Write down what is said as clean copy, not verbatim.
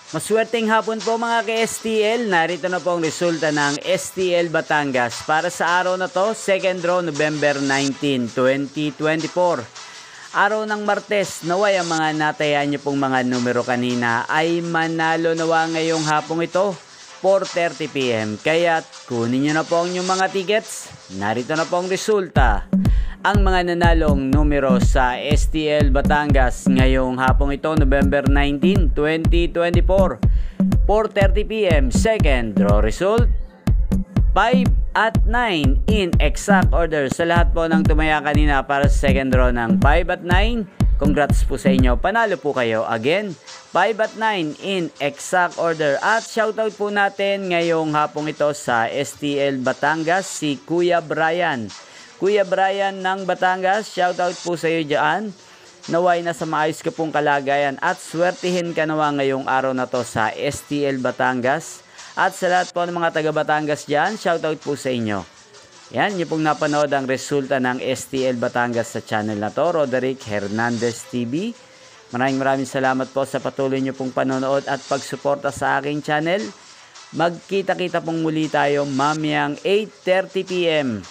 Maswerteng hapon po mga ka-STL. Narito na po ang resulta ng STL Batangas para sa araw na to, second draw, November 19, 2024. Araw ng Martes, naway ang mga natayaan niyo pong mga numero kanina ay manalo nawa ngayong hapong ito, 4:30 PM. Kaya kunin niyo na po ang inyong mga tickets. Narito na po ang resulta. Ang mga nanalong numero sa STL Batangas ngayong hapong ito, November 19, 2024, 4:30 PM, second draw result, 5 at 9 in exact order. Sa lahat po ng tumaya kanina para sa second draw ng 5 at 9, congrats po sa inyo, panalo po kayo. Again, 5 at 9 in exact order. At shoutout po natin ngayong hapong ito sa STL Batangas, si Kuya Brian. Kuya Brian ng Batangas, shoutout po sa iyo dyan. Naway na sa maayos ka pong kalagayan at swertihin ka nawa ngayong araw na to sa STL Batangas. At sa lahat po ng mga taga Batangas dyan, shoutout po sa inyo. Yan, yung pong napanood ang resulta ng STL Batangas sa channel na to, Roderick Hernandez TV. Maraming salamat po sa patuloy nyo pong panonood at pagsuporta sa aking channel. Magkita-kita pong muli tayo mamayang 8:30 PM.